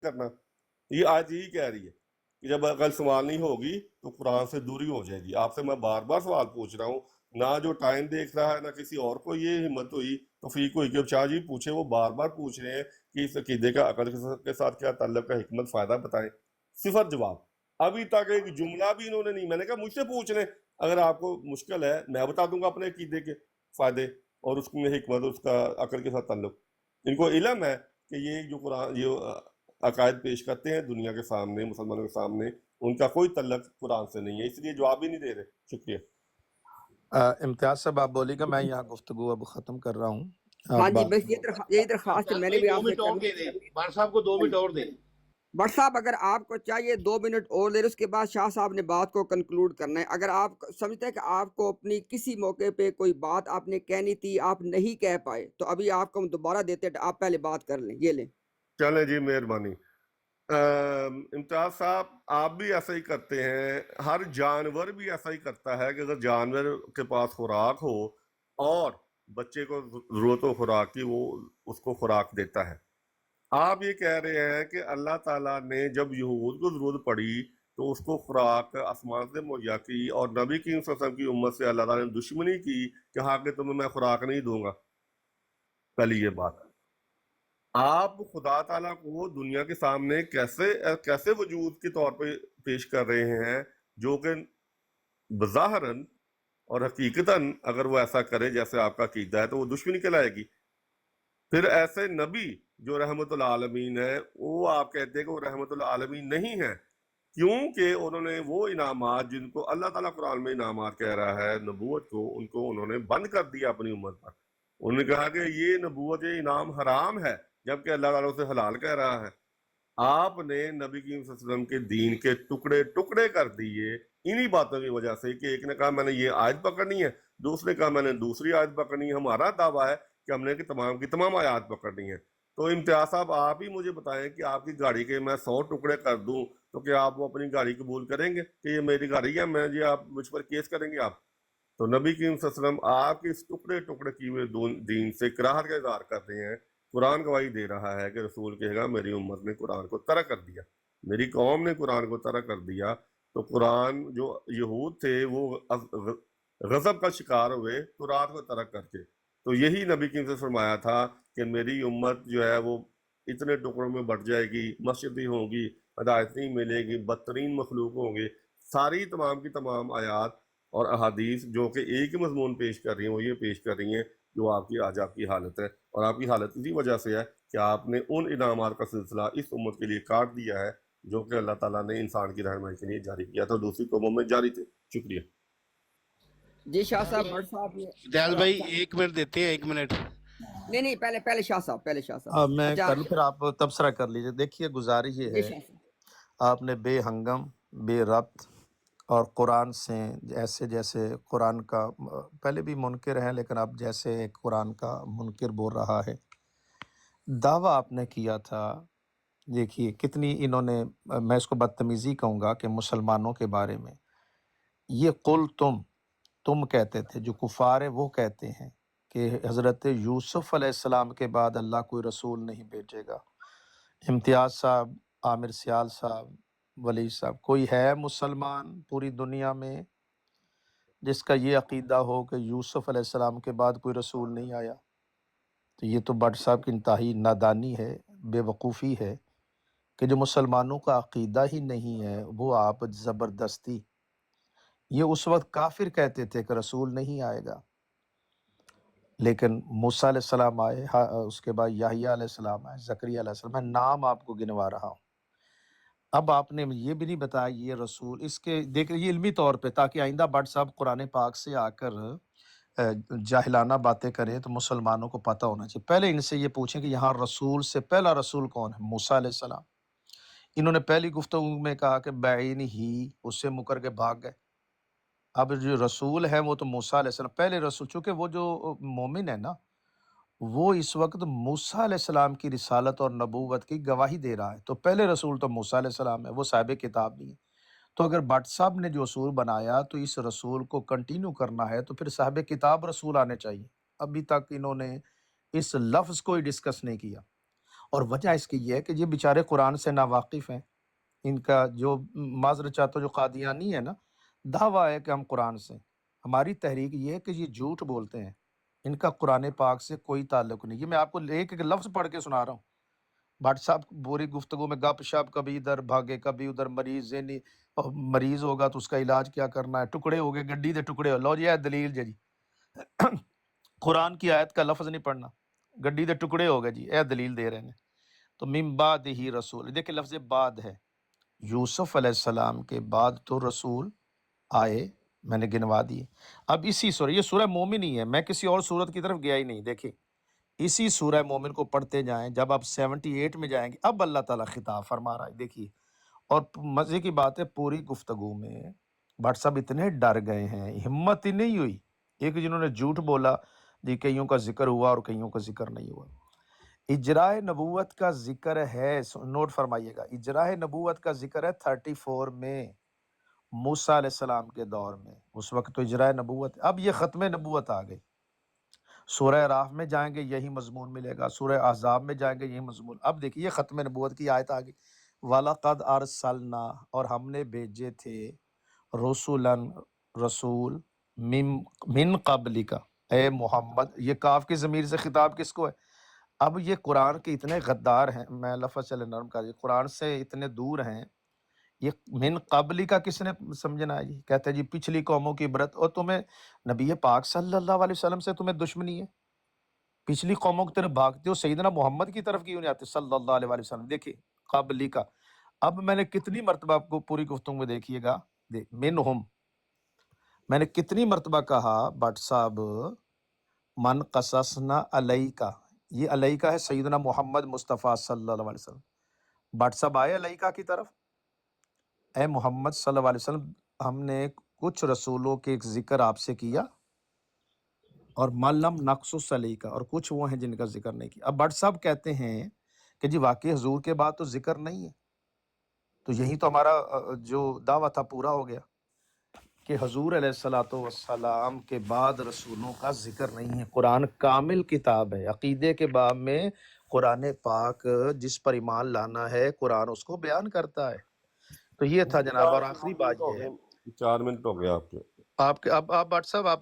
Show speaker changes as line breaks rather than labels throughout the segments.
کرنا. یہ آیت یہی کہہ رہی ہے کہ جب عقل سنبھال نہیں ہوگی تو قرآن سے دوری ہو جائے گی. آپ سے میں بار بار سوال پوچھ رہا ہوں, نہ جو ٹائم دیکھ رہا ہے نہ کسی اور کو یہ ہمت ہوئی توفیق ہوئی کہ شاہ جی پوچھے. وہ بار بار پوچھ رہے ہیں کہ اس عقیدے کا عقل کے ساتھ کیا تعلق ہے, حکمت فائدہ بتائیں. صفر جواب. ابھی تک ایک جملہ بھی انہوں نے نہیں. میں نے کہا مجھ سے پوچھ لیں, اگر آپ کو مشکل ہے میں بتا دوں گا اپنے عقیدے کے فائدے اور اس میں حکمت اور اس کا عقل کے ساتھ تعلق. ان کو علم ہے کہ یہ جو قرآن یہ عقائد پیش کرتے ہیں دنیا کے سامنے, مسلمانوں کے سامنے, ان کا کوئی تعلق قرآن سے نہیں ہے, اس لیے جواب ہی نہیں دے رہے. شکریہ.
امتیاز صاحب آپ بولیے گا, میں یہاں گفتگو اب ختم کر رہا ہوں.
ہاں جی, بس یہی درخواست ہے میں نے بھی آپ سے
2 منٹ اور دے دیں بار صاحب کو, 2 منٹ اور دیں.
بٹ صاحب اگر آپ کو چاہیے 2 منٹ اور دے, اس کے بعد شاہ صاحب نے بات کو کنکلوڈ کرنا ہے. اگر آپ سمجھتے ہیں کہ آپ کو اپنی کسی موقع پہ کوئی بات آپ نے کہنی تھی آپ نہیں کہہ پائے تو ابھی آپ کو ہم دوبارہ دیتے ہیں, آپ پہلے بات کر لیں. یہ لیں.
چلیں جی, مہربانی. امتیاز صاحب آپ بھی ایسا ہی کرتے ہیں, ہر جانور بھی ایسا ہی کرتا ہے کہ اگر جانور کے پاس خوراک ہو اور بچے کو ضرورت ہو خوراک کی, وہ اس کو خوراک دیتا ہے. آپ یہ کہہ رہے ہیں کہ اللہ تعالیٰ نے جب یہود کو ضرورت پڑی تو اس کو خوراک آسمان سے مہیا کی, اور نبی کریم صلی اللہ علیہ وسلم کی امت سے اللہ تعالیٰ نے دشمنی کی کہ ہاں کہ تمہیں میں خوراک نہیں دوں گا. پہلی یہ بات. آپ خدا تعالیٰ کو دنیا کے سامنے کیسے وجود کے طور پہ پیش کر رہے ہیں جو کہ بظاہراً اور حقیقتاً اگر وہ ایسا کرے جیسے آپ کا عقیدہ ہے تو وہ دشمنی کہلائے گی. پھر ایسے نبی جو رحمت العالمین ہے, وہ آپ کہتے ہیں کہ وہ رحمت العالمین نہیں ہے کیونکہ انہوں نے وہ انعامات جن کو اللہ تعالیٰ قرآن میں انعامات کہہ رہا ہے, نبوت کو, ان کو انہوں نے بند کر دیا اپنی امت پر. انہوں نے کہا کہ یہ نبوت, یہ انعام حرام ہے, جبکہ اللہ تعالیٰ اسے حلال کہہ رہا ہے. آپ نے نبی کریم صلی اللہ علیہ وسلم کے دین کے ٹکڑے ٹکڑے کر دیے انہی باتوں کی وجہ سے کہ ایک نے کہا میں نے یہ آیت پکڑنی ہے, دوسرے نے کہا میں نے دوسری آیت پکڑنی ہے. ہمارا دعویٰ ہے کہ ہم نے کہ تمام کی تمام آیات پکڑنی ہے. تو امتیاز صاحب آپ ہی مجھے بتائیں کہ آپ کی گاڑی کے میں 100 ٹکڑے کر دوں تو کیا آپ وہ اپنی گاڑی قبول کریں گے کہ یہ میری گاڑی ہے, میں یہ آپ مجھ پر کیس کریں گے آپ؟ تو نبی کریم صلی اللہ علیہ وسلم آپ کے اس ٹکڑے ٹکڑے کیے ہوئے دین سے کراہت کا اظہار کرتے ہیں. قرآن گواہی دے رہا ہے کہ رسول کہے گا میری امت نے قرآن کو ترک کر دیا, میری قوم نے قرآن کو ترک کر دیا. تو قرآن جو یہود تھے وہ غضب کا شکار ہوئے قرآن کو ترک کر کے. تو یہی نبی کریم سے فرمایا تھا کہ میری امت جو ہے وہ اتنے ٹکڑوں میں بٹ جائے گی, مسجدیں ہوں گی, ہدایت نہیں ملے گی, بدترین مخلوق ہوں گے. ساری تمام کی تمام آیات اور احادیث جو کہ ایک ہی مضمون پیش کر رہی ہیں, وہ یہ پیش کر رہی ہیں جو آج آپ کی حالت ہے. اور آپ کی حالت اسی وجہ سے ہے کہ آپ نے ان انعامات کا سلسلہ اس امت کے لیے کاٹ دیا ہے جو کہ اللہ تعالیٰ نے انسان کی رہنمائی کے لیے جاری کیا تھا, دوسری قوموں میں جاری تھے. شکریہ.
جی شاہ صاحب, بٹ صاحب
دیال بھائی 1 منٹ دیتے ہیں, 1 منٹ.
نہیں پہلے شاہ صاحب
میں کر لوں, پھر آپ تبصرہ کر لیجیے. دیکھیے گزارش یہ ہے, آپ نے بے ہنگم, بے ربط اور قرآن سے جیسے قرآن کا پہلے بھی منکر ہیں لیکن اب جیسے قرآن کا منکر بول رہا ہے, دعویٰ آپ نے کیا تھا. دیکھیے کتنی انہوں نے, میں اس کو بدتمیزی کہوں گا کہ مسلمانوں کے بارے میں یہ قل تم کہتے تھے, جو کفار ہیں وہ کہتے ہیں کہ حضرت یوسف علیہ السلام کے بعد اللہ کوئی رسول نہیں بھیجے گا. امتیاز صاحب, عامر سیال صاحب, ولی صاحب, کوئی ہے مسلمان پوری دنیا میں جس کا یہ عقیدہ ہو کہ یوسف علیہ السلام کے بعد کوئی رسول نہیں آیا؟ تو یہ تو بٹ صاحب کی انتہائی نادانی ہے, بے وقوفی ہے کہ جو مسلمانوں کا عقیدہ ہی نہیں ہے وہ آپ زبردستی, یہ اس وقت کافر کہتے تھے کہ رسول نہیں آئے گا, لیکن موسیٰ علیہ السلام آئے, اس کے بعد یحییٰ علیہ السلام آئے, زکریا علیہ السلام, میں نام آپ کو گنوا رہا ہوں. اب آپ نے یہ بھی نہیں بتایا یہ رسول, اس کے دیکھ یہ علمی طور پہ, تاکہ آئندہ بٹ صاحب قرآن پاک سے آ کر جاہلانہ باتیں کریں تو مسلمانوں کو پتہ ہونا چاہیے. پہلے ان سے یہ پوچھیں کہ یہاں رسول سے پہلا رسول کون ہے؟ موسیٰ علیہ السلام. انہوں نے پہلی گفتگو میں کہا کہ بعین ہی, اس سے مکر کے بھاگ گئے. اب جو رسول ہے وہ تو موسیٰ علیہ السلام پہلے رسول, چونکہ وہ جو مومن ہے نا وہ اس وقت موسیٰ علیہ السلام کی رسالت اور نبوت کی گواہی دے رہا ہے, تو پہلے رسول تو موسیٰ علیہ السلام ہے, وہ صاحب کتاب نہیں ہے. تو اگر بٹ صاحب نے جو اصول بنایا تو اس رسول کو کنٹینیو کرنا ہے تو پھر صاحب کتاب رسول آنے چاہیے. ابھی تک انہوں نے اس لفظ کو ہی ڈسکس نہیں کیا. اور وجہ اس کی یہ ہے کہ یہ بیچارے قرآن سے ناواقف ہیں. ان کا جو معذرت چاہتا ہوں جو قادیانی ہے نا، دعویٰ ہے کہ ہم قرآن سے، ہماری تحریک یہ ہے کہ یہ جھوٹ بولتے ہیں، ان کا قرآن پاک سے کوئی تعلق نہیں. یہ میں آپ کو ایک ایک لفظ پڑھ کے سنا رہا ہوں. بھٹ صاحب پوری گفتگو میں گپ شپ، کبھی ادھر بھاگے کبھی ادھر، مریض ذہنی مریض ہوگا تو اس کا علاج کیا کرنا ہے، ٹکڑے ہو گئے گڈی دے ٹکڑے ہو، لو جی ہے دلیل جی قرآن کی آیت کا لفظ نہیں پڑھنا، گڈی دے ٹکڑے ہو گئے جی، اے دلیل دے رہے ہیں. تو من بعد ہی رسول، دیکھیں لفظ بعد ہے، یوسف علیہ السلام کے بعد تو رسول آئے، میں نے گنوا دیے. اب اسی سورہ، یہ سورہ مومن ہی ہے، میں کسی اور سورت کی طرف گیا ہی نہیں. دیکھیں اسی سورہ مومن کو پڑھتے جائیں، جب آپ 78 میں جائیں گے اب اللہ تعالیٰ خطاب فرما رہا ہے. دیکھیے، اور مزے کی بات ہے پوری گفتگو میں بھٹ صاحب اتنے ڈر گئے ہیں، ہمت ہی نہیں ہوئی. ایک جنہوں نے جھوٹ بولا جی کئیوں کا ذکر ہوا اور کئیوں کا ذکر نہیں ہوا. اجراء نبوت کا ذکر ہے، نوٹ فرمائیے گا، اجراء نبوت کا ذکر ہے 34 میں، موسیٰ علیہ السلام کے دور میں، اس وقت تو اجراء نبوت. اب یہ ختم نبوت آ گئی. سورہ راف میں جائیں گے یہی مضمون ملے گا، سورہ احزاب میں جائیں گے یہی مضمون. اب دیکھیے یہ ختم نبوت کی آیت آ گئی، وَلَقَدْ أَرْسَلْنَا، اور ہم نے بھیجے تھے، رسولاً رسول، من قبلک، اے محمد. یہ کاف کی ضمیر سے خطاب کس کو ہے؟ اب یہ قرآن کے اتنے غدار ہیں، میں لفظ چلے نرم کر، قرآن سے اتنے دور ہیں. یہ من قبلی کا کس نے سمجھنا ہے جی؟ کہتے ہیں جی پچھلی قوموں کی عبرت، اور تمہیں نبی پاک صلی اللہ علیہ وسلم سے تمہیں دشمنی ہے، پچھلی قوموں کی طرف بھاگتے ہو، سیدنا محمد کی طرف کیوں نہیں آتے صلی اللہ علیہ وسلم؟ دیکھیے قبلی کا. اب میں نے کتنی مرتبہ آپ کو پوری گفتگو میں دیکھیے گا، منہم، میں نے کتنی مرتبہ کہا بٹ صاحب، من قصصنا علیکا، یہ علیکا ہے سیدنا محمد مصطفیٰ صلی اللہ علیہ وسلم. بٹ صاحب آئے علیکا کی طرف، اے محمد صلی اللہ علیہ وسلم ہم نے کچھ رسولوں کے ایک ذکر آپ سے کیا، اور ملم نقص علیکا، اور کچھ وہ ہیں جن کا ذکر نہیں کیا. اب بٹ صاحب کہتے ہیں کہ جی واقعی حضور کے بعد تو ذکر نہیں ہے، تو یہی تو ہمارا جو دعویٰ تھا پورا ہو گیا کہ حضور علیہ الصلوۃ والسلام کے بعد رسولوں کا ذکر نہیں ہے. قرآن کامل کتاب ہے، عقیدے کے باب میں قرآن پاک جس پر ایمان لانا ہے قرآن اس کو بیان کرتا ہے. تو یہ تھا جناب. اور آخری بات یہ ہے،
4 منٹ ہو گیا آپ کے.
آپ کے اب آپ بٹ صاحب آپ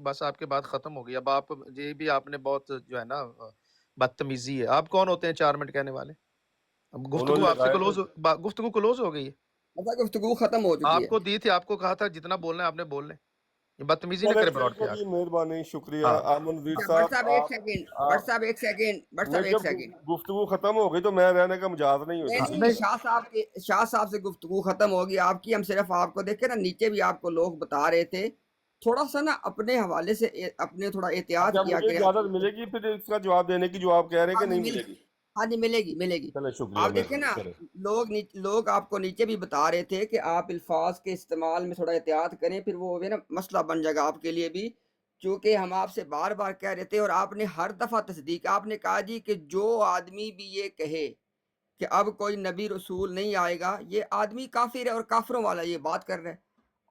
بس آپ کے بات ختم ہو گئی. اب آپ یہ بھی آپ نے بہت جو ہے نا بدتمیزی ہے. آپ کون ہوتے ہیں 4 منٹ کہنے والے؟ اب
انہوں
گفتگو
نے
آپ سے
لگائے تھے.
گفتگو کلوز ہو گئی ہے.
مطلب گفتگو ختم ہو چکی
آپ
ہے.
کو دی تھی، آپ کو کہا تھا جتنا بولنا ہے آپ نے بول لیں. یہ بدتمیزی نہ
چلے
کرے
ٹھیک
براڈ
ہے
کے
جی،
آگے.
مہربانی، شکریہ.
ہاں
آمن ویر
بٹ
صاحب
صاحب ایک سیکنڈ، بٹ صاحب ایک سیکنڈ، بٹ صاحب
نہیں،
ایک
جب
سیکنڈ.
گفتگو ختم ہو گئی تو میں رہنے کا مجاز نہیں
نہیں
ہوتا.
نہیں، شاہ صاحب سے گفتگو ختم ہوگی آپ کی. ہم صرف آپ کو دیکھیں نا، نیچے بھی آپ کو لوگ بتا رہے تھے تھوڑا سا نا اپنے حوالے سے اپنے تھوڑا احتیاط
اچھا،
کیا
مجھے
کریں.
اجازت ملے گی پھر اس کا جواب دینے کی جو آپ کہہ رہے ہیں
ہاں
کہ
جی
نہیں ملے گی؟
ہاں جی، ملے گی.
چلے شکریہ،
آپ دیکھیں نا،
مہربانی.
لوگ آپ کو نیچے بھی بتا رہے تھے کہ آپ الفاظ کے استعمال میں تھوڑا احتیاط کریں، پھر وہ نا مسئلہ بن جائے گا آپ کے لیے بھی. چونکہ ہم آپ سے بار بار کہہ رہے تھے اور آپ نے ہر دفعہ تصدیق، آپ نے کہا جی کہ جو آدمی بھی یہ کہے کہ اب کوئی نبی رسول نہیں آئے گا، یہ آدمی کافر ہے اور کافروں والا یہ بات کر رہا ہے.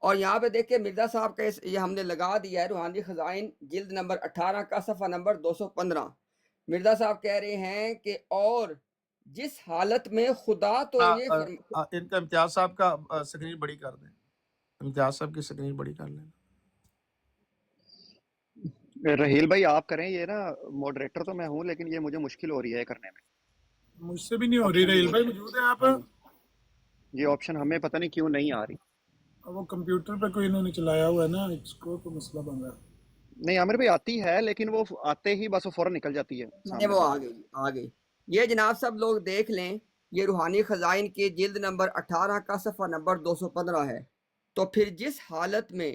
اور یہاں پہ دیکھیں مرزا صاحب کا یہ ہم نے لگا دیا ہے، روحانی خزائن جلد نمبر 18 کا صفحہ نمبر 215. مرزا صاحب کہہ رہے ہیں کہ اور جس حالت میں خدا تو یہ
ان کا امتیاز صاحب کا سکرین بڑی کر دیں، امتیاز صاحب کی سکرین بڑی کر لیں.
رحیل بھائی آپ کریں یہ نا، ماڈریٹر تو میں ہوں لیکن یہ مجھے مشکل ہو رہی ہے کرنے میں.
مجھ سے بھی نہیں ہو رہی. رحیل بھائی موجود ہیں آپ؟
یہ آپشن ہمیں پتہ نہیں کیوں نہیں آ رہی.
وہ کمپیوٹر پہ کوئی انہوں نے چلایا ہوا ہے نا، اس کو تو مسئلہ بن رہا ہے.
نہیں عامر بھائی آتی ہے، لیکن وہ آتے ہی بس وہ فوراً نکل جاتی ہے سامنے
وہ
سے.
آ گئی. یہ جناب سب لوگ دیکھ لیں، یہ روحانی خزائن کے جلد نمبر 18 کا صفحہ نمبر 215 ہے. تو پھر جس حالت میں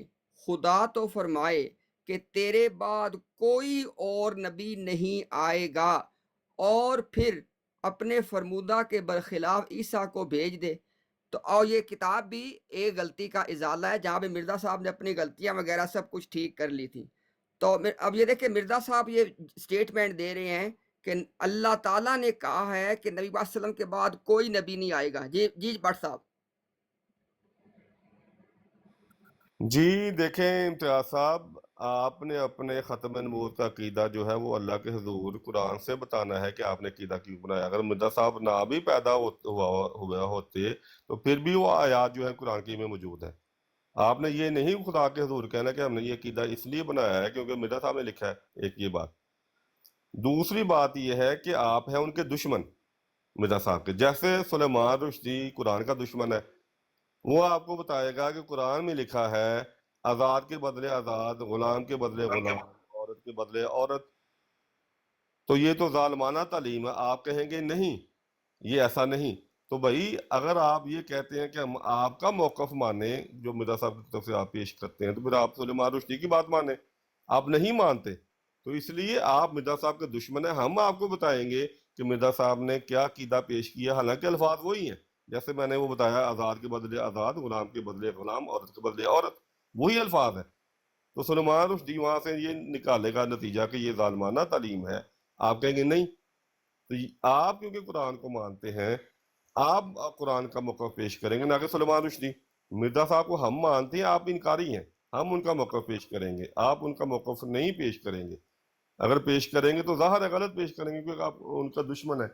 خدا تو فرمائے کہ تیرے بعد کوئی اور نبی نہیں آئے گا، اور پھر اپنے فرمودہ کے برخلاف عیسیٰ کو بھیج دے. تو اور یہ کتاب بھی ایک غلطی کا ازالہ ہے، جہاں پہ مرزا صاحب نے اپنی غلطیاں وغیرہ سب کچھ ٹھیک کر لی تھی. تو اب یہ دیکھیں مرزا صاحب یہ سٹیٹمنٹ دے رہے ہیں کہ اللہ تعالیٰ نے کہا ہے کہ نبی صلی اللہ علیہ وسلم کے بعد کوئی نبی نہیں آئے گا. جی بٹ صاحب.
جی دیکھیں امتیاز صاحب، آپ نے اپنے ختم نبوت کا عقیدہ جو ہے وہ اللہ کے حضور قرآن سے بتانا ہے کہ آپ نے عقیدہ کیوں بنایا. اگر مرزا صاحب نہ بھی پیدا ہوا ہوتے تو پھر بھی وہ آیات جو ہے قرآن کی میں موجود ہے. آپ نے یہ نہیں خدا کے حضور کہنا کہ ہم نے یہ عقیدہ اس لیے بنایا ہے کیونکہ مرزا صاحب نے لکھا ہے. ایک یہ بات. دوسری بات یہ ہے کہ آپ ہیں ان کے دشمن مرزا صاحب کے. جیسے سلیمان رشدی قرآن کا دشمن ہے, وہ آپ کو بتائے گا کہ قرآن میں لکھا ہے آزاد کے بدلے آزاد, غلام کے بدلے غلام, عورت کے بدلے عورت. تو یہ تو ظالمانہ تعلیم ہے. آپ کہیں گے نہیں یہ ایسا نہیں. تو بھائی اگر آپ یہ کہتے ہیں کہ ہم آپ کا موقف مانیں جو مرزا صاحب کی طرف سے آپ پیش کرتے ہیں, تو پھر آپ سلیمان رشدی کی بات مانیں. آپ نہیں مانتے تو اس لیے آپ مرزا صاحب کے دشمن ہیں. ہم آپ کو بتائیں گے کہ مرزا صاحب نے کیا عقیدہ پیش کیا, حالانکہ الفاظ وہی ہیں جیسے میں نے وہ بتایا, آزاد کے بدلے آزاد, غلام کے بدلے غلام, عورت کے بدلے عورت, وہی الفاظ ہیں. تو سلیمان رشدی وہاں سے یہ نکالے گا نتیجہ کہ یہ ظالمانہ تعلیم ہے. آپ کہیں گے نہیں. تو آپ کیونکہ قرآن کو مانتے ہیں آپ قرآن کا موقف پیش کریں گے, نہ کہ سلیمان رشدی. مرزا صاحب کو ہم مانتے ہیں, آپ انکاری ہیں, ہم ان کا موقف پیش کریں گے, آپ ان کا موقف نہیں پیش کریں گے. اگر پیش کریں گے تو ظاہر ہے غلط پیش کریں گے کیونکہ آپ ان کا دشمن ہے.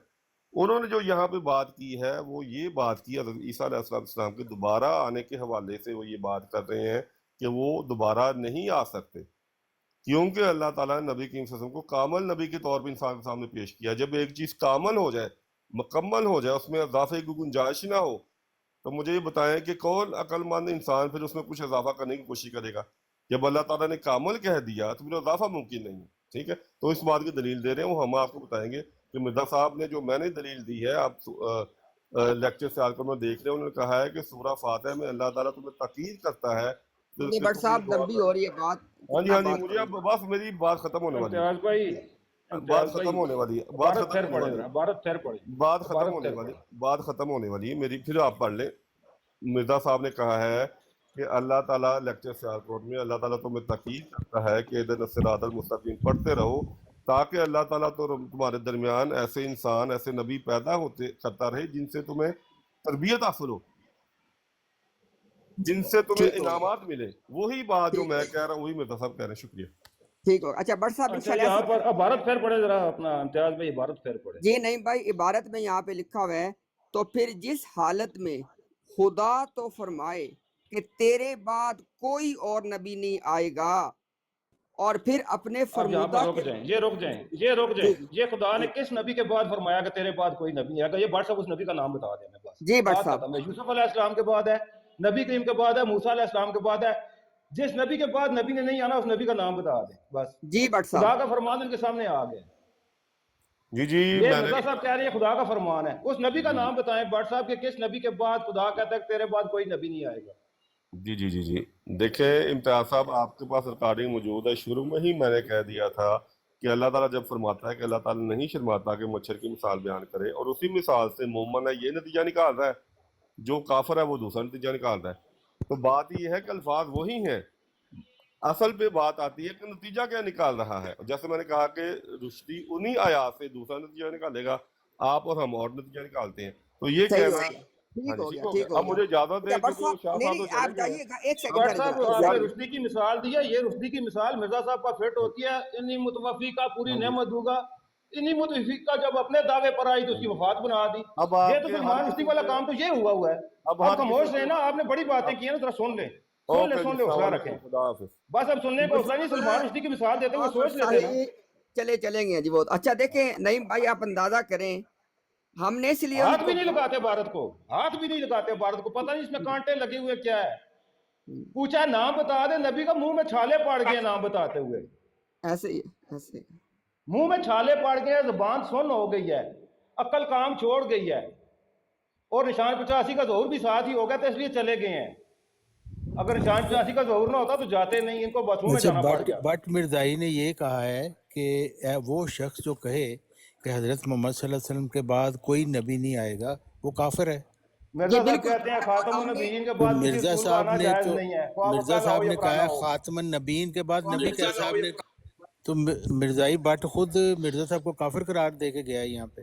انہوں نے جو یہاں پہ بات کی ہے وہ یہ بات کی حضرت عیسیٰ علیہ السلام کے دوبارہ آنے کے حوالے سے. وہ یہ بات کر رہے ہیں کہ وہ دوبارہ نہیں آ سکتے کیونکہ اللہ تعالیٰ نے نبی کریم صلی اللہ علیہ وسلم کو کامل نبی کے طور پہ انسان کے سامنے پیش کیا. جب ایک چیز کامل ہو جائے, مکمل ہو جائے, اس میں اضافے کی گنجائش نہ ہو, تو مجھے یہ بتائیں کہ کون عقل مند انسان پھر اس میں کچھ اضافہ کرنے کی کوشش کرے گا؟ جب اللہ تعالیٰ نے کامل کہہ دیا تو پھر اضافہ ممکن نہیں ہے. ٹھیک ہے, تو اس بات کی دلیل دے رہے ہیں وہ ہم آپ کو بتائیں گے کہ مرزا صاحب نے جو میں نے دلیل دی ہے, آپ لیکچر سے آ کر میں دیکھ رہے ہیں, انہوں نے کہا ہے کہ سورہ فاتحہ میں اللہ تعالیٰ تمہیں تاکید کرتا ہے
نہیں بٹ صاحب لمبی ہو رہی ہے بات.
ہاں جی
کتنا
ہاں جی,
بات
مجھے اب بس میری بات ختم ہونے والی ہے,
امتیاز بھائی
بات
امتیاز بھائی
ختم ہونے والی ہے, بات
عبارت
ختم
پھر
ہونے
پڑھے
والی
ذرا
ہے,
عبارت پھر پڑھے
بات ختم
عبارت
ہونے
پھر
والی,
پڑھے
بات ختم ہونے والی ہے میری. پھر آپ پڑھ لیں. مرزا صاحب نے کہا ہے کہ اللہ تعالیٰ لیکچر سیالکوٹ میں اللہ تعالیٰ تمہیں تاکید کرتا ہے کہ اہدنا الصراط المستقیم پڑھتے رہو تاکہ اللہ تعالیٰ تو تمہارے درمیان ایسے انسان, ایسے نبی پیدا ہوتے کرتا رہے جن سے تمہیں تربیت حاصل ہو, جن سے تمہیں
ٹھیک ہو گیا,
انعامات ملے. وہی بات جو
ٹھیک
میں کہہ رہا ہوں وہی مرزا صاحب کہہ رہے ہیں. شکریہ.
ٹھیک ہو. اچھا بٹ صاحب
اچھا
انشاءاللہ
یہاں
ایسا
پر عبارت پھر پڑھے ذرا اپنا امتیاز بھائی عبارت پھر پڑھے.
جی نہیں بھائی, عبارت میں یہاں پہ لکھا ہوا ہے تو پھر جس حالت میں خدا تو فرمائے کہ تیرے بعد کوئی اور نبی نہیں آئے گا, اور پھر اپنے
اب یہاں
فرمودہ
پر رک
کے
جائیں, یہ رک جائیں, یہ رک جائیں.
جی
یہ خدا نے
جی
کس نبی کے بعد فرمایا کہ تیرے بعد کوئی نبی نہیں آئے گا؟ یہ بٹ صاحب اس نبی کا نام بتا دیں. بس
جی بٹ
بات
صاحب.
ختم ہے. یوسف علیہ السلام کے بعد ہے, نبی کریم کے بعد ہے, موسیٰ علیہ السلام کے بعد ہے. جس نبی کے بعد نبی نے نہیں آنا اس نبی کا نام بتا دیں. بس
جی بٹ صاحب.
خدا کا فرمان ان کے سامنے آ گیا.
جی جی
یہ
میں نے
مرزا صاحب کہہ رہے ہیں خدا کا فرمان ہے. اس نبی کا
جی
نام بتائیں بٹ صاحب کہ کس نبی کے بعد خدا کہتا ہے کہ تیرے بعد کوئی نبی نہیں آئے گا.
جی جی جی جی دیکھیں امتیاز صاحب, آپ کے پاس ریکارڈنگ موجود ہے. شروع میں ہی میں نے کہہ دیا تھا کہ اللہ تعالیٰ جب فرماتا ہے کہ اللہ تعالیٰ نہیں شرماتا کہ مچھر کی مثال بیان کرے, اور اسی مثال سے مومن ہے یہ نتیجہ نکال رہا ہے, جو کافر ہے وہ دوسرا نتیجہ نکال رہا ہے. تو بات یہ ہے کہ الفاظ وہی ہیں, اصل پہ بات آتی ہے کہ نتیجہ کیا نکال رہا ہے. جیسے میں نے کہا کہ رشدی انہی آیات سے دوسرا نتیجہ نکالے گا, آپ اور ہم اور نتیجہ نکالتے ہیں. تو یہ
صحیح ہو
کہنا,
گیا,
ہاں
ٹھیک
جی
ہو
ٹھیک
گیا,
ہو گیا.
ٹھیک ہو
اب
گیا.
مجھے اجازت
اچھا
دیں
بٹ
کیونکہ
صاحب
شاہ
نہیں
صاحب
نہیں
تو چلے
آپ
گئے ہیں.
جائیے گا, ایک سیکنڈ
بٹ
ٹھہرے
صاحب
ذرا.
آپ نے
یار
رشدی کی مثال دی ہے, یہ رشدی کی مثال مرزا صاحب کا فٹ ہوتی ہے. انی متوفی کا پوری
ہاں جی,
نعمت دوں گا. انی متوفی کا جب اپنے دعوے پر آئی تو اس
ہاں
کی
جی.
وفات بنا دی.
اب
یہ
آپ
تو
کے ہر
سلمان رشدی
قسم
والا
کے,
کام تو یہ ہوا ہے.
اب
اب
ہر
خاموش
قسم
رہے
کے,
نا, آپ نے بڑی باتیں
اب
کی ہیں نا, ذرا سن لیں. سن لیں
اوکے جی,
سن لیں,
السلام
حوصلہ رکھیں.
علیکم, خدا حافظ.
بس اب سننے کا
بٹ
حوصلہ نہیں, سلمان رشدی کی مثال دیتے ہوئے
بٹ
سوچ لیتے نا.
صحیح, چلیں گے جی بہت اچھا. دیکھیں نعیم بھائی آپ اندازہ کریں, ہم نے اس لیے ان
ہاتھ
کو
بھی نہیں لگاتے بھارت کو, ہاتھ بھی نہیں لگاتے بھارت کو. پتہ نہیں اس میں کانٹے لگے ہوئے کیا ہے. پوچھا نام بتا دے, نبی کا منہ میں چھالے پڑ گئے نام بتاتے ہوئے.
ایسے ہی ایسے ہی.
منہ میں چھالے پڑ گئے, زبان سن ہو گئی ہے, عقل کام چھوڑ گئی ہے, اور نشان 85 کا ظہور بھی ساتھ ہی ہو گیا تو اس لیے چلے گئے ہیں. اگر نشان 85 کا ظہور نہ ہوتا تو جاتے نہیں, ان کو باتوں میں
اچھا
جانا پڑ گیا.
بٹ مرزائی نے یہ کہا ہے کہ وہ شخص جو کہے کہ حضرت محمد صلی اللہ علیہ وسلم کے بعد کوئی نبی نہیں آئے گا وہ کافر ہے.
مرزا
یہ
صاحب
بالکل
کہتے ہیں خاتم
ہم نے
النبیین کے
تو
بعد کسی
مرزا
رسول کا
صاحب
آنا
نے
جائز
تو
نہیں ہے, خواہ وہ
مرزا
پہلا
صاحب
ہو یا
نے کہا
پرانا
ہے
ہو.
خاتم النبیین کے بعد نبی کیسے, تو مرزائی بٹ خود مرزا صاحب کو کافر قرار دے کے گیا ہے یہاں پہ.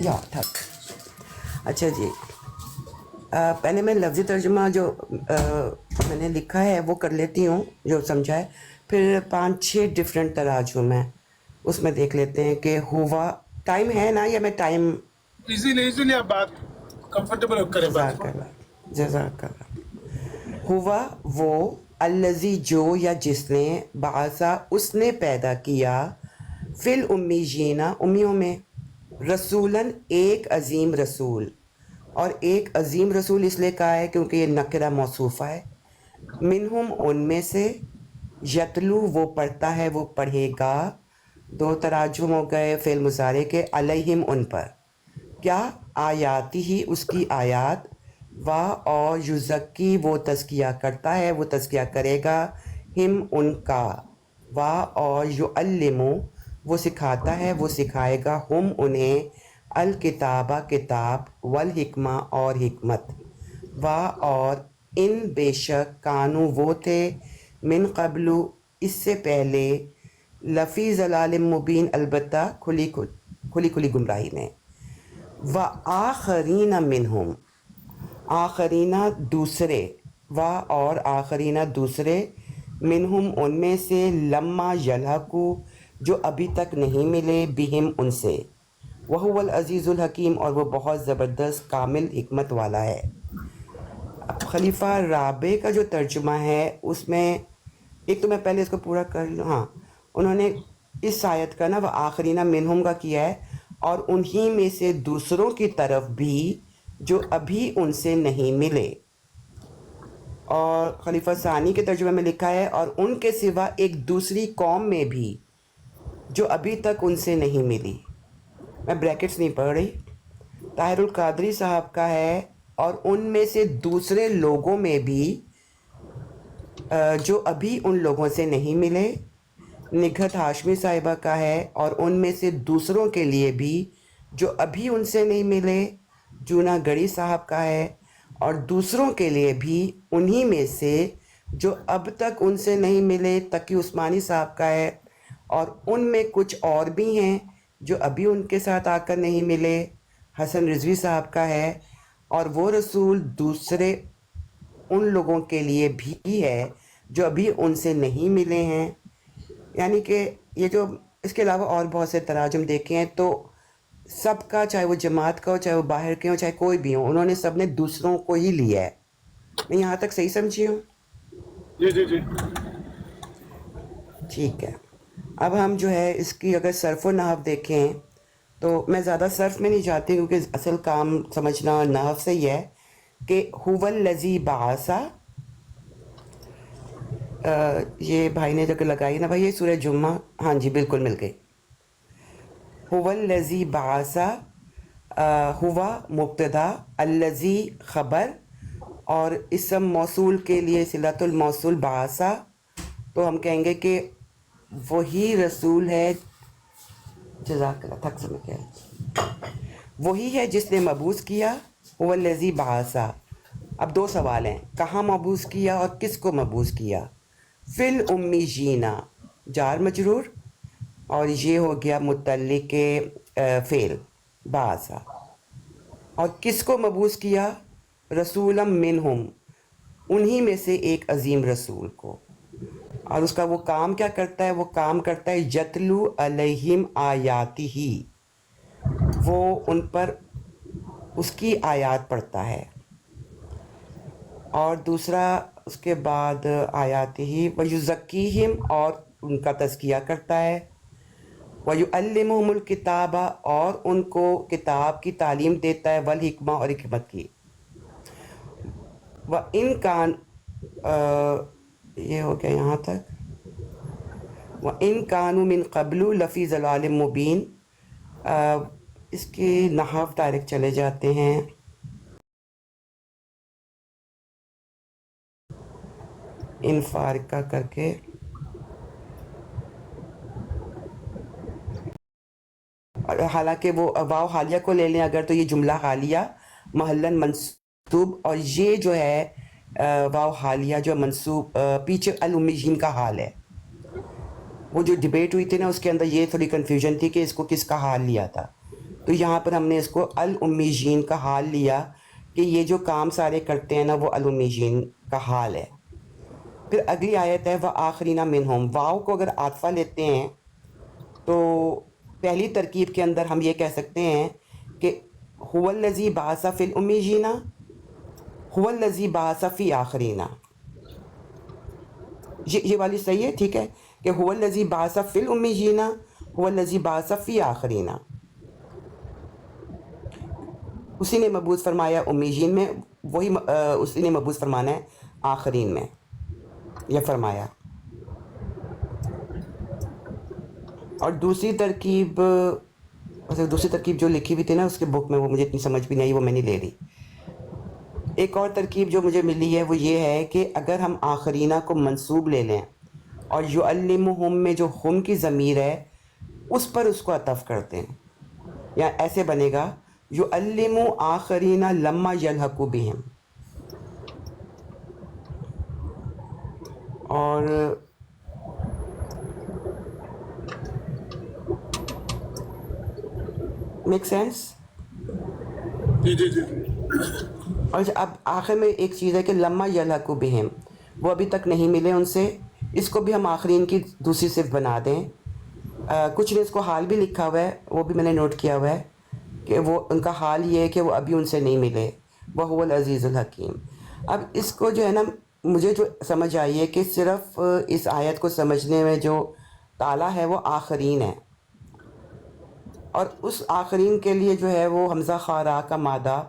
یا تھک. اچھا جی, پہلے میں لفظی ترجمہ جو میں نے لکھا ہے وہ کر لیتی ہوں جو سمجھا ہے, پھر 5-6 ڈفرینٹ تراجم ہیں اس میں دیکھ لیتے ہیں کہ ہوا. ٹائم ہے نا, یا میں ٹائم
ایزیلی آپ بات کمفرٹیبل کریں.
جزاک اللہ, جزاک اللہ. ہوا وہ, الذی جو یا جس نے, بعثا اس نے پیدا کیا, فی الامیین امیوں میں, رسولاً ایک عظیم رسول. اور ایک عظیم رسول اس لیے کہا ہے کیونکہ یہ نکرہ موصوفہ ہے. منہم ان میں سے, یتلو وہ پڑھتا ہے وہ پڑھے گا. 2 تراجم ہو گئے فعل مضارع کے, علیہم ان پر. کیا, آیاتی ہی اس کی آیات, اور یزکی وہ تزکیہ کرتا ہے وہ تزکیہ کرے گا, ہم ان کا, اور یعلمو وہ سکھاتا ہے وہ سکھائے گا, ہم انہیں, الکتابہ کتاب, والحکمہ اور حکمت, اور ان بے شک, کانو وہ تھے, من قبل اس سے پہلے, لفی ضلال مبین البتہ کھلی گمراہی میں. وآخرین منہم, آخرین دوسرے, اور آخرین دوسرے, منہم ان میں سے, لما یلحقو جو ابھی تک نہیں ملے, بہم ان سے, وہو العزیز الحکیم اور وہ بہت زبردست کامل حکمت والا ہے. اب خلیفہ رابع کا جو ترجمہ ہے اس میں ایک تو میں پہلے اس کو پورا کر لوں. ہاں, انہوں نے اس آیت کا نا وہ آخرین منہم کا کیا ہے, اور انہی میں سے دوسروں کی طرف بھی جو ابھی ان سے نہیں ملے. اور خلیفہ ثانی کے ترجمے میں لکھا ہے, اور ان کے سوا ایک دوسری قوم میں بھی جو ابھی تک ان سے نہیں ملی. میں بریکٹس نہیں پڑھ رہی. طاہر القادری صاحب کا ہے, اور ان میں سے دوسرے لوگوں میں بھی جو ابھی ان لوگوں سے نہیں ملے. نگہت ہاشمی صاحبہ کا ہے, اور ان میں سے دوسروں کے لیے بھی جو ابھی ان سے نہیں ملے. جونا گڑی صاحب کا ہے, اور دوسروں کے لیے بھی انہی میں سے جو اب تک ان سے نہیں ملے. تقی عثمانی صاحب کا ہے, اور ان میں کچھ اور بھی ہیں جو ابھی ان کے ساتھ آ کر نہیں ملے. حسن رضوی صاحب کا ہے, اور وہ رسول دوسرے ان لوگوں کے لیے بھی ہے جو ابھی ان سے نہیں ملے ہیں. یعنی کہ یہ جو اس کے علاوہ اور بہت سے تراجم دیکھے ہیں تو سب کا, چاہے وہ جماعت کا ہو, چاہے وہ باہر کے ہوں, چاہے کوئی بھی ہوں, انہوں نے سب نے دوسروں کو ہی لیا ہے. میں یہاں تک صحیح سمجھی ہوں؟
جی.
ٹھیک ہے. اب ہم جو ہے اس کی اگر صرف و نحو دیکھیں تو میں زیادہ صرف میں نہیں جاتی کیونکہ اصل کام سمجھنا نحو سے ہی ہے کہ هو الذی بعث, یہ بھائی نے جو کہ لگائی نا بھائی, یہ سورہ جمعہ, ہاں جی بالکل مل گئی. هو الذی بعث, ہوا مبتدا, الذی خبر, اور اسم موصول کے لیے صلۃ الموصول بعثا, تو ہم کہیں گے کہ وہی رسول ہے. جزاک اللہ, تھک سمجھ گیا, وہی ہے جس نے مبعوث کیا. هو الذی بعث. اب 2 سوال ہیں, کہاں مبعوث کیا اور کس کو مبعوث کیا. فی الامیین, جار مجرور, اور یہ ہو گیا متعلق فعل بعث. اور کس کو مبعوث کیا, رسولا منہم, انہی میں سے ایک عظیم رسول کو. اور اس کا وہ کام کیا کرتا ہے, وہ کام کرتا ہے یتلو علیہم آیاتہ, وہ ان پر اس کی آیات پڑھتا ہے. اور دوسرا اس کے بعد آیاتہ, ویزکیہم, اور ان کا تزکیہ کرتا ہے. ویعلمہم الکتاب, اور ان کو کتاب کی تعلیم دیتا ہے, والحکمہ, اور حکمت کی. وَإِن کان, یہ ہو گیا یہاں تک. وَإِن كَانُوا مِن قَبْلُ لَفِي ضَلَالٍ مُبِينٍ, اس کی نحو ڈائریکٹ چلے جاتے ہیں. ان فارقہ کر کے, حالانکہ وہ واو حالیہ کو لے لیں اگر تو یہ جملہ حالیہ محلاً منصوب, اور یہ جو ہے واو حالیہ جو منصوب پیچھے الامیین کا حال ہے. وہ جو ڈیبیٹ ہوئی تھی نا اس کے اندر یہ تھوڑی کنفیوژن تھی کہ اس کو کس کا حال لیا تھا. تو یہاں پر ہم نے اس کو الامیین کا حال لیا کہ یہ جو کام سارے کرتے ہیں نا وہ الامیین کا حال ہے. پھر اگلی آیت ہے وآخرین منہم. واو کو اگر عاطفہ لیتے ہیں تو پہلی ترکیب کے اندر ہم یہ کہہ سکتے ہیں کہ هو الذی بعث فی الامیین هو الذی بعث فی آخرین. یہ والی صحیح ہے, ٹھیک ہے, کہ هو الذی بعث فی الامیین هو الذی بعث فی آخرین. اسی نے مبعوث فرمایا امیین میں, وہی اسی نے مبعوث فرمانا ہے آخرین میں, یہ فرمایا. اور دوسری ترکیب جو لکھی ہوئی تھی نا اس کے بک میں, وہ مجھے اتنی سمجھ بھی نہیں آئی, وہ میں نہیں لے رہی. ایک اور ترکیب جو مجھے ملی ہے وہ یہ ہے کہ اگر ہم آخرینہ کو منصوب لے لیں اور یعلمہم میں جو ہم کی ضمیر ہے اس پر اس کو عطف کرتے ہیں, یا ایسے بنے گا یعلم آخرین لما یلحقوا بہم. اور میک سینس؟
جی.
اور اب آخر میں ایک چیز ہے کہ لما یلحقوا بہم, وہ ابھی تک نہیں ملے ان سے, اس کو بھی ہم آخرین کی دوسری صفت بنا دیں. کچھ نے اس کو حال بھی لکھا ہوا ہے, وہ بھی میں نے نوٹ کیا ہوا ہے کہ وہ ان کا حال یہ ہے کہ وہ ابھی ان سے نہیں ملے. وَهُوَ الْعَزِيزُ الْحَكِيمُ. اب اس کو جو ہے نا, مجھے جو سمجھ آئی ہے کہ صرف اس آیت کو سمجھنے میں جو تالا ہے وہ آخرین ہے, اور اس آخرین کے لیے جو ہے وہ حمزہ خارا کا مادہ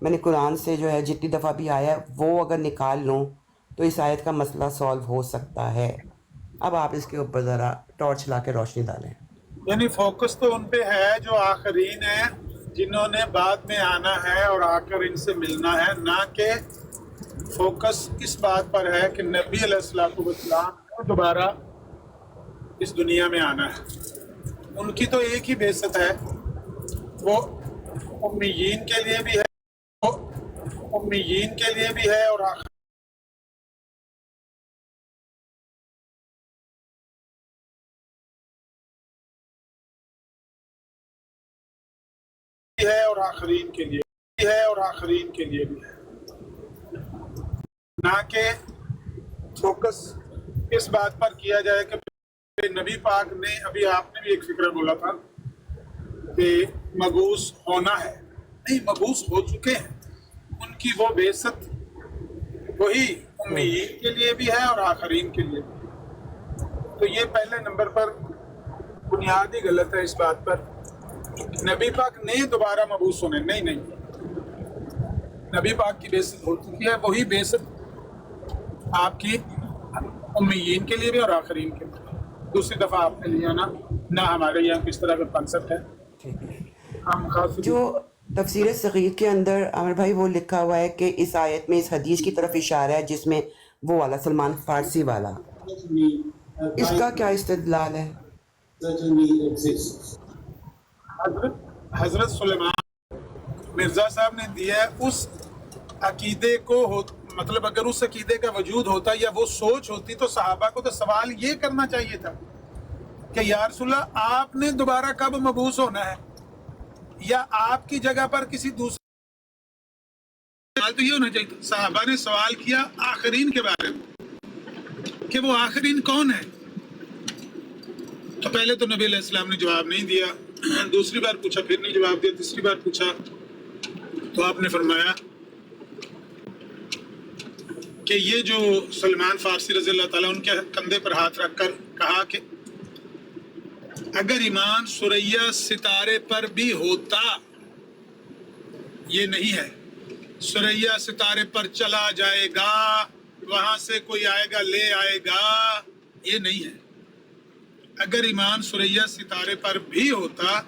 میں نے قرآن سے جو ہے جتنی دفعہ بھی آیا ہے وہ اگر نکال لوں تو اس آیت کا مسئلہ سولو ہو سکتا ہے. اب آپ اس کے اوپر ذرا ٹارچ لا کے روشنی ڈالیں.
یعنی فوکس تو ان پہ ہے جو آخرین ہیں, جنہوں نے بعد میں آنا ہے اور آ کر ان سے ملنا ہے, نہ کہ فوکس اس بات پر ہے کہ نبی علیہ السلام کو دوبارہ اس دنیا میں آنا ہے. ان کی تو ایک ہی بعثت ہے, وہ امیین کے لیے بھی ہے, اور آخرین کے لیے بھی ہے, نہ کہ فوکس اس بات پر کیا جائے کہ نبی پاک نے, ابھی آپ نے بھی ایک فکرہ بولا تھا کہ مبعوث ہونا ہے, نہیں, مبعوث ہو چکے ہیں. ان کی وہ بعثت وہی امیین کے لیے بھی ہے اور آخرین کے لیے بھی. تو یہ پہلے نمبر پر بنیادی غلط ہے اس بات پر. نبی پاک نہیں دوبارہ مبعوث ہونے, نہیں, نبی پاک کی بعثت ہو چکی ہے, وہی بعثت آپ کی امیین کے لیے بھی اور آخرین کے لیے. دوسری دفعہ آپ نے لیا نہ ہمارے یہاں کس طرح کا کنسپٹ ہے.
جو تفسیر صغیر کے اندر عامر بھائی وہ لکھا ہوا ہے کہ اس آیت میں اس حدیث کی طرف اشارہ ہے جس میں وہ والا سلمان فارسی والا, اس کا کیا استدلال ہے؟
حضرت سلیمان مرزا صاحب نے دیا ہے اس عقیدے کو, مطلب اگر اس عقیدے کا وجود ہوتا یا وہ سوچ ہوتی تو صحابہ کو تو سوال یہ کرنا چاہیے تھا کہ یا رسول اللہ آپ نے دوبارہ کب مبعوث ہونا ہے, یا آپ کی جگہ پر کسی دوسرے. سوال تو یہ ہونا چاہیے تھا. صحابہ نے سوال کیا آخرین کے بارے میں کہ وہ آخرین کون ہے, تو پہلے تو نبی علیہ السلام نے جواب نہیں دیا, دوسری بار پوچھا پھر نہیں جواب دیا, تیسری بار پوچھا تو آپ نے فرمایا کہ یہ جو سلمان فارسی رضی اللہ تعالیٰ ان کے کندھے پر ہاتھ رکھ کر کہا کہ اگر ایمان ثریا ستارے پر بھی ہوتا, یہ نہیں ہے ثریا ستارے پر چلا جائے گا, وہاں سے کوئی آئے گا لے آئے گا, یہ نہیں ہے. اگر ایمان ثریا ستارے پر بھی ہوتا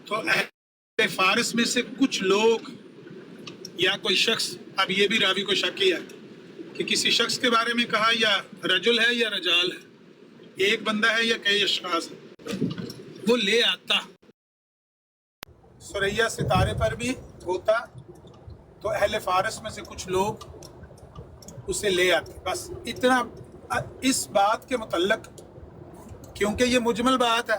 تو اہل فارس میں سے کچھ لوگ یا کوئی شخص, اب یہ بھی راوی کو شک کیا کہ کسی شخص کے بارے میں کہا یا رجل ہے یا رجال ہے, ایک بندہ ہے یا کئی اشخاص ہے, وہ لے آتا. ثریا ستارے پر بھی ہوتا تو اہل فارس میں سے کچھ لوگ اسے لے آتے. بس اتنا اس بات کے متعلق, کیونکہ یہ مجمل بات ہے,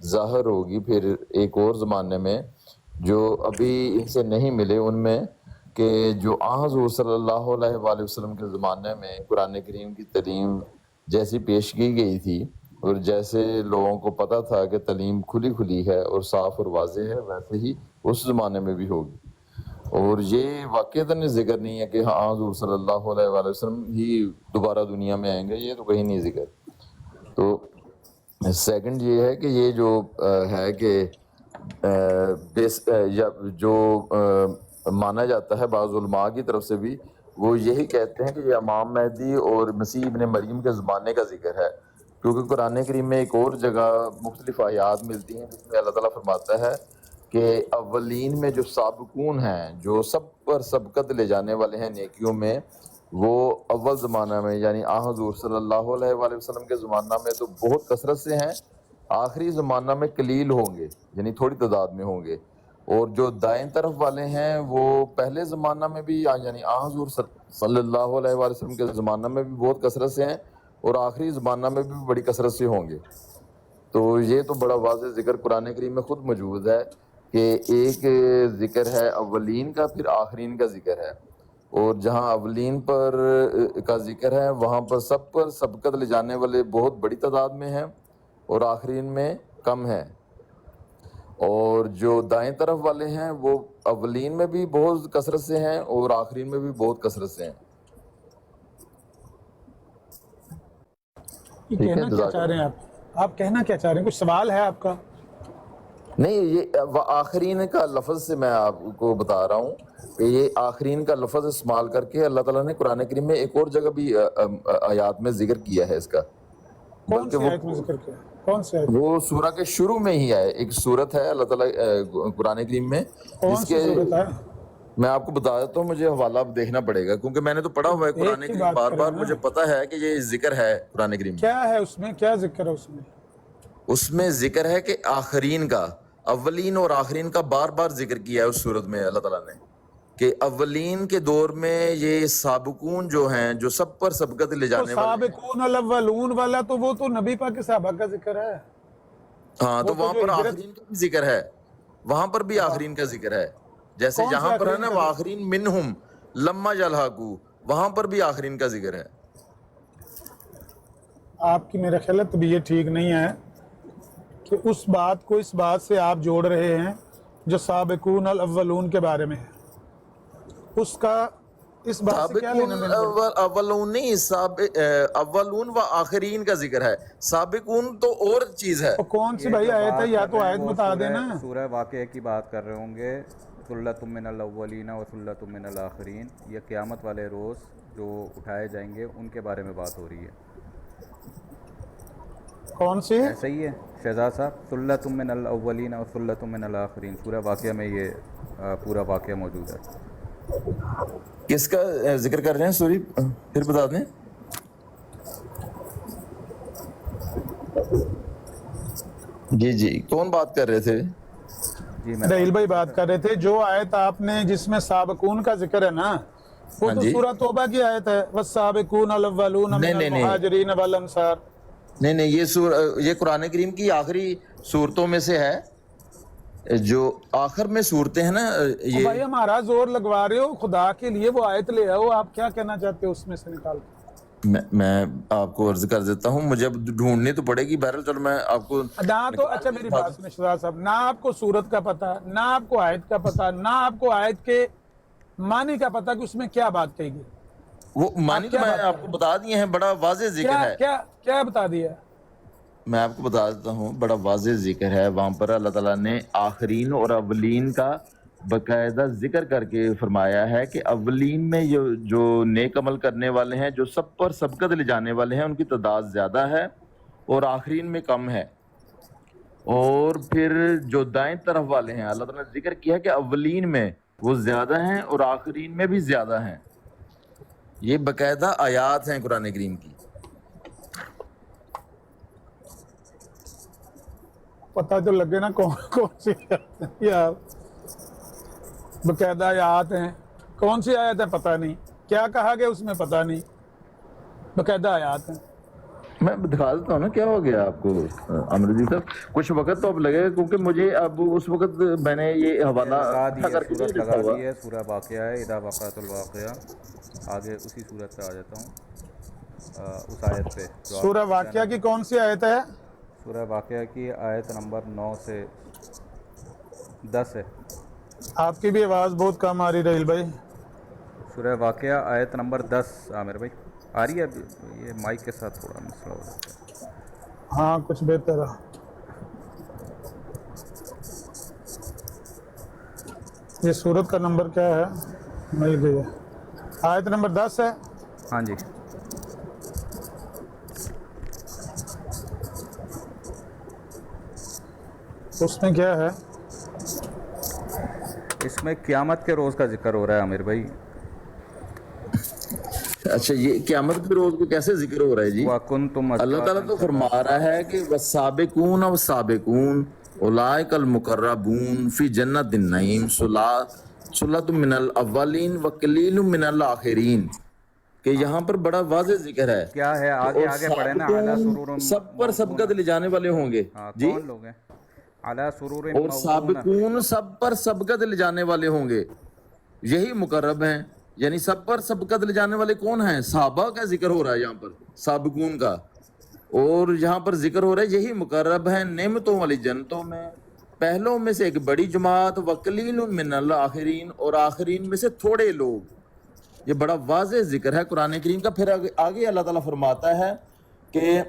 ظاہر ہوگی پھر ایک اور زمانے میں جو ابھی ان سے نہیں ملے ان میں، کہ جو حضور صلی اللہ علیہ وآلہ وسلم کے زمانے میں قرآن کریم کی تعلیم جیسی پیش کی گئی تھی اور جیسے لوگوں کو پتہ تھا کہ تعلیم کھلی کھلی ہے اور صاف اور واضح ہے، ویسے ہی اس زمانے میں بھی ہوگی۔ اور یہ واقعتاً ذکر نہیں ہے کہ ہاں حضور صلی اللہ علیہ وآلہ وسلم ہی دوبارہ دنیا میں آئیں گے، یہ تو کہیں نہیں ذکر۔ تو سیکنڈ یہ ہے کہ یہ جو ہے کہ جو مانا جاتا ہے بعض علماء کی طرف سے بھی، وہ یہی کہتے ہیں کہ یہ امام مہدی اور مسیح ابن مریم کے زمانے کا ذکر ہے، کیونکہ قرآن کریم میں ایک اور جگہ مختلف آیات ملتی ہیں جس میں اللہ تعالیٰ فرماتا ہے کہ اولین میں جو سابقون ہیں، جو سب پر سبقت لے جانے والے ہیں نیکیوں میں، وہ اول زمانہ میں یعنی حضور صلی اللہ علیہ وآلہ وسلم کے زمانہ میں تو بہت کثرت سے ہیں، آخری زمانہ میں قلیل ہوں گے، یعنی تھوڑی تعداد میں ہوں گے۔ اور جو دائیں طرف والے ہیں وہ پہلے زمانہ میں بھی یعنی حضور صلی اللہ علیہ وآلہ وسلم کے زمانہ میں بھی بہت کثرت سے ہیں اور آخری زمانہ میں بھی بڑی کثرت سے ہوں گے۔ تو یہ تو بڑا واضح ذکر قرآن کریم میں خود موجود ہے کہ ایک ذکر ہے اولین کا، پھر آخرین کا ذکر ہے، اور جہاں اولین پر کا ذکر ہے وہاں پر سب پر سبقت لے جانے والے بہت بڑی تعداد میں ہیں اور آخرین میں کم ہیں، اور جو دائیں طرف والے ہیں وہ اولین میں بھی بہت کثرت سے ہیں اور آخرین میں بھی بہت کثرت سے ہیں۔
یہ کہنا کیا چاہ رہے ہیں آپ کہنا کیا چاہ رہے ہیں؟ کچھ سوال ہے آپ کا؟
نہیں، یہ آخرین کا لفظ سے میں آپ کو بتا رہا ہوں کہ یہ آخرین کا لفظ استعمال کر کے اللہ تعالیٰ نے قرآن کریم میں ایک اور جگہ بھی آیات میں ذکر کیا ہے اس کا،
کون سی آیت میں ذکر کیا؟ کون سی آیت؟
وہ سورہ کے شروع میں ہی ہے، ایک سورت ہے اللہ تعالیٰ قرآن کریم میں جس کے میں آپ کو بتا دیتا ہوں، مجھے حوالہ اب دیکھنا پڑے گا کیونکہ میں نے تو پڑھا ہوا ہے قرآن کریم، بار بار مجھے پتا ہے کہ یہ ذکر ہے قرآن کریم میں۔
کیا ہے اس میں؟ کیا ذکر ہے اس میں؟
اس میں ذکر ہے کہ آخرین کا، اولین اور آخرین کا بار بار ذکر کیا ہے اس صورت میں اللہ تعالیٰ نے، کہ اولین کے دور میں یہ سابقون جو ہیں جو سب پر سبقت لے جانے والے ہیں۔
سابقون الاولون والا تو وہ تو نبی پاک کے صحابہ کا ذکر ہے۔
ہاں تو وہاں پر آخرین کا بھی ذکر ہے، وہاں پر بھی آخرین کا ذکر ہے، جیسے جہاں پر ہے نا وآخرین منہم لما یلحقوا، وہاں پر بھی آخرین کا ذکر ہے۔
آپ کی میرا خیال ہے طبیعت ٹھیک نہیں ہے کہ اس بات کو اس بات سے آپ جوڑ رہے ہیں جو سابقون الاولون کے بارے میں ہے، اس کا اس بات سے کیا لینا دینا؟
اولون نہیں، اولون و آخرین کا ذکر ہے، سابقون تو اور چیز ہے۔
کون سی بھائی آیت ہے؟ یا تو آیت بتا دینا۔
سورہ واقعہ کی بات کر رہے ہوں گے، ثلۃ من الاولین و ثلۃ من الاخرین، یہ قیامت والے روز جو اٹھائے جائیں گے ان کے بارے میں بات ہو رہی ہے۔
کون سی؟
صحیح ہے شہزاد صاحب، ثلۃ من الاولین و ثلۃ من الاخرین، سورہ واقعہ میں یہ پورا واقعہ موجود ہے۔
کس کا ذکر کر رہے ہیں؟ سوری پھر بتا دیں۔ جی کون بات کر رہے تھے؟
دہیل بھائی بات کر رہے تھے۔ جو آیت آپ نے جس میں سابقون کا ذکر ہے نا، وہ تو سورہ توبہ کی آیت ہے، والسابقون الاولون من المہاجرین والانصار۔
نہیں، یہ قرآن کریم کی آخری صورتوں میں سے ہے، جو آخر میں صورتیں ہیں نا یہ۔
بھائی ہمارا زور لگوا رہے ہو، خدا کے لیے وہ آیت لے آؤ، آپ کیا کہنا چاہتے ہو اس میں سے نکال کے؟
میں آپ کو عرض کر دیتا ہوں، مجھے اب ڈھونڈنی تو پڑے گی، بہرحال چلو میں آپ کو
نہ تو اچھا میری بات سنیں شہزاد صاحب، نہ آپ کو صورت کا پتہ، نہ آپ کو آیت کا پتہ، نہ آپ کو آیت کے معنی کا پتہ کہ اس میں کیا بات کہی گئی۔
وہ معنی تو میں آپ کو بتا دیے ہیں، بڑا واضح ذکر ہے۔
کیا بتا دیا؟
میں آپ کو بتا دیتا ہوں، بڑا واضح ذکر ہے وہاں پر۔ اللہ تعالیٰ نے آخرین اور اولین کا باقاعدہ ذکر کر کے فرمایا ہے کہ اولین میں جو نیک عمل کرنے والے ہیں، جو سب پر سبقت لے جانے والے ہیں، ان کی تعداد زیادہ ہے اور آخرین میں کم ہے۔ اور پھر جو دائیں طرف والے ہیں، اللہ تعالیٰ نے ذکر کیا کہ اولین میں وہ زیادہ ہیں اور آخرین میں بھی زیادہ ہیں۔ یہ باقاعدہ آیات ہیں قرآن کریم کی۔
پتہ تو لگے نا کون سی یار، باقاعدہ آیات ہیں، کون سی آیت ہے پتہ نہیں، کیا کہا گیا اس میں پتہ نہیں، باقاعدہ آیات ہیں۔
میں دکھا دیتا ہوں نا کیا ہو گیا آپ کو عامر جی صاحب. کچھ وقت تو اب لگے گا کیونکہ مجھے اب اس وقت میں نے یہ حوالہ
لگا دی ہے،
کر کے
صورت
لکھا
لگا
ہوا.
دی ہے، سورہ واقعہ ہے، اذا وقعت الواقعہ. آگے اسی صورت پہ آ جاتا ہوں، اس آیت پہ جو
سورہ واقعہ کی کون سی آیت ہے؟
سورہ واقعہ کی آیت نمبر 9 سے 10 ہے.
آپ کی بھی آواز بہت کم آ رہی رحیل بھائی.
سورہ واقعہ آیت نمبر 10. عامر بھائی آ رہی ہے؟ یہ مائک کے ساتھ تھوڑا مسئلہ ہو جاتا ہے.
ہاں کچھ بہتر ہے. یہ سورت کا نمبر کیا ہے؟ مل گئی ہے. آیت نمبر 10 ہے.
ہاں جی.
اس میں کیا ہے؟
اس میں قیامت کے روز کا ذکر ہو رہا ہے عامر بھائی.
اچھا یہ قیامت کے روز کو کیسے ذکر ہو رہا ہے جی؟
وَكُنْتُمْ
اللہ تعالیٰ تو فرما رہا ہے کہ والسابقون والسابقون اولئک المقربون فی جنت النعیم ثلۃ من الاولین وقلیل من الاخرین. کہ یہاں پر بڑا واضح ذکر ہے.
کیا ہے؟ آگے آگے پڑھیں نا. علی سرور
سب پر سبقت لے جانے والے ہوں گے جی.
کون لوگ ہیں؟ علی سرور
اور سابقون سب پر سبقت لے جانے والے ہوں گے، یہی مقرب ہیں. یعنی سب پر سبقت لے جانے والے کون ہیں؟ صحابہ کا ذکر ہو رہا ہے یہاں پر، سابقون کا. اور یہاں پر ذکر ہو رہا ہے یہی مقرب ہیں نعمتوں والی جنتوں میں، پہلوں میں سے ایک بڑی جماعت، وقلیل من الاخرین، اور آخرین میں سے تھوڑے لوگ. یہ بڑا واضح ذکر ہے قرآن کریم کا. پھر آگے اللہ تعالیٰ فرماتا ہے کہ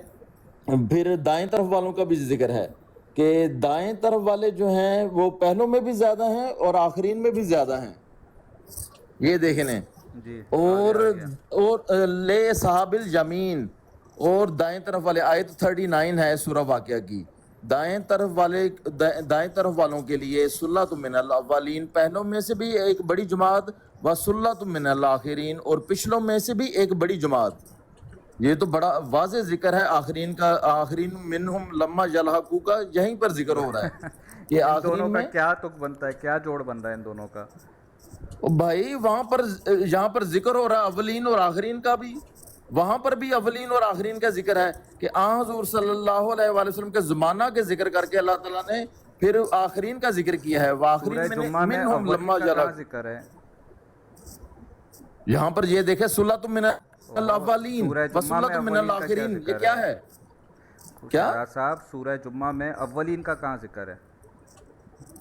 پھر دائیں طرف والوں کا بھی ذکر ہے کہ دائیں طرف والے جو ہیں وہ پہلوں میں بھی زیادہ ہیں اور آخرین میں بھی زیادہ ہیں. یہ دیکھیں
جی.
اور لے صحاب الیمین، اور دائیں طرف والے. آیت 39 ہے سورہ واقعہ کی. دائیں طرف والوں کے لیے ثلۃ من الاولین، پہلوں میں سے بھی ایک بڑی جماعت، وثلۃ من الاخرین، اور پچھلوں میں سے بھی ایک بڑی جماعت. یہ تو بڑا واضح ذکر ہے آخرین کا. آخرین منہم لما یلحقوا کا یہیں پر ذکر ہو رہا ہے کہ
ان دونوں
آخرین
کا
میں
کیا تک بنتا ہے، کیا جوڑ بنتا ہے ان دونوں کا؟
بھائی وہاں پر یہاں پر ذکر ہو رہا ہے اولین اور آخرین کا بھی. وہاں پر بھی اولین اور آخرین کا ذکر ہے کہ حضور صلی اللہ علیہ وآلہ وسلم کے زمانہ کے ذکر کر کے اللہ تعالیٰ نے پھر آخرین کا ذکر کیا ہے.
سورہ جمعہ میں اولین کا کہاں ذکر ہے؟
یہاں پر یہ دیکھیں ثلۃ من الاولین وثلۃ من الاخرین. یہ کیا ہے؟ کیا
صاحب سورہ جمعہ میں اولین کا کہاں ذکر ہے؟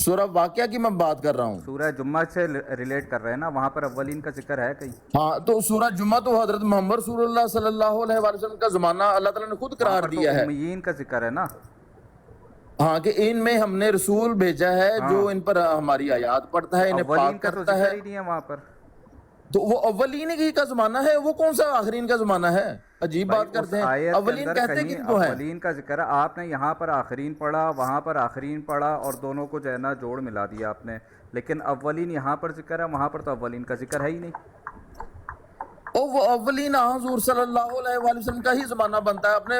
سورہ واقعہ کی میں بات کر رہا ہوں.
سورہ جمعہ سے ریلیٹ کر رہے ہیں نا، وہاں پر اولین کا ذکر ہے کہیں؟
ہاں تو سورہ جمعہ تو حضرت محمد رسول اللہ صلی اللہ علیہ وآلہ وسلم کا زمانہ اللہ تعالیٰ نے خود قرار دیا ہے.
امیین کا ذکر ہے نا.
ہاں کہ ان میں ہم نے رسول بھیجا ہے جو ان پر ہماری آیات پڑھتا ہے، انہیں پاک کرتا ہے.
ہی نہیں ہے وہاں پر.
تو وہ اولین ہی کا زمانہ ہے، وہ کون سا آخرین کا زمانہ ہے؟ عجیب بات کرتے ہیں. اولین کہتے ہیں کن کو ہے؟
اولین کا ذکر ہے. آپ نے یہاں پر آخرین پڑھا، وہاں پر آخرین پڑھا، اور دونوں کو جو ہے نا جوڑ ملا دیا آپ نے. لیکن اولین یہاں پر ذکر ہے، وہاں پر تو اولین کا ذکر ہے ہی نہیں.
اور وہ اولین حضور صلی اللہ علیہ وآلہ وسلم کا ہی زمانہ بنتا ہے. اپنے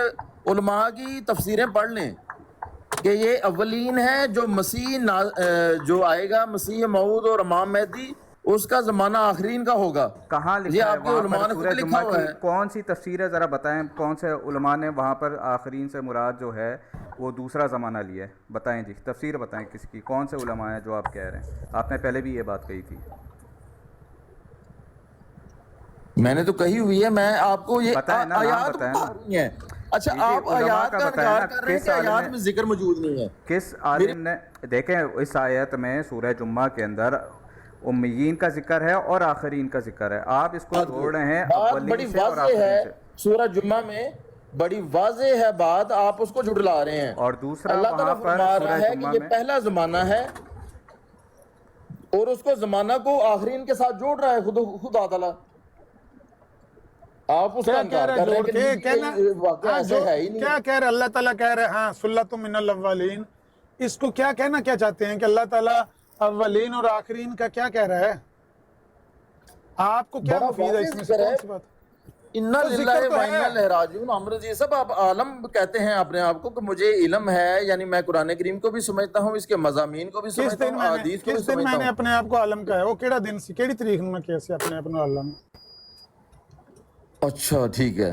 علماء کی تفسیریں پڑھ لیں کہ یہ اولین ہے جو مسیح جو آئے گا، مسیح موعود اور امام مہدی، اس کا زمانہ آخرین کا ہوگا.
کہاں لکھا ہے؟
یہ آپ کے علماء نے خود لکھا ہوا ہے.
کون سی تفسیر ہے ذرا بتائیں، کون سے علماء نے وہاں پر آخرین سے مراد جو ہے وہ دوسرا زمانہ لیا ہے؟ بتائیں جی، تفسیر بتائیں کس کی، کون سے علماء ہیں جو آپ کہہ رہے ہیں؟ آپ نے پہلے بھی یہ بات کہی تھی.
میں نے تو کہی ہوئی ہے، میں آپ کو یہ آیات بتا رہی ہیں. اچھا آپ آیات کا انکار کر رہے ہیں کہ آیات میں ذکر موجود نہیں ہے.
کس عالم نے؟ دیکھیں اس آیت میں سورہ جمعہ کے اندر امیین کا ذکر ہے اور آخرین کا ذکر ہے. آپ اس کو جوڑ رہے ہیں اولین سے اور آخرین سے.
سورہ جمعہ میں بڑی واضح ہے بات، آپ اس کو جھٹلا رہے ہیں.
اور دوسرا
اللہ تعالیٰ فرما رہا ہے کہ یہ پہلا زمانہ ہے اور اس کو زمانہ کو آخرین کے ساتھ جوڑ رہا ہے خود تعالیٰ. آپ اس کا انکار کر رہے ہیں کہ واقعہ ایسا ہے ہی نہیں.
کیا کہہ رہے اللہ تعالیٰ کہہ رہے ہاں ثلۃ من الاولین. اس کو کیا کہنا کیا چاہتے ہیں کہ اللہ تعالیٰ اولین اور آخرین کا کیا کہہ رہا ہے؟ آپ کو کیا مفید ہے اس میں سے؟ کون سی بات؟
اِنَّا لِلَّهِ وَإِنَّا إِلَيْهِ راجعون. عمر جی صاحب آپ عالم کہتے ہیں اپنے آپ کو کہ مجھے علم ہے، یعنی میں قرآن کریم کو بھی سمجھتا ہوں، اس کے مضامین کو بھی سمجھتا ہوں، حدیث کو بھی سمجھتا ہوں.
کس دن میں نے اپنے آپ کو عالم کہا ہے؟ وہ کیڑا دن سی، کیڑی تاریخ میں کیسے اپنے آپ کو عالم؟
اچھا ٹھیک ہے.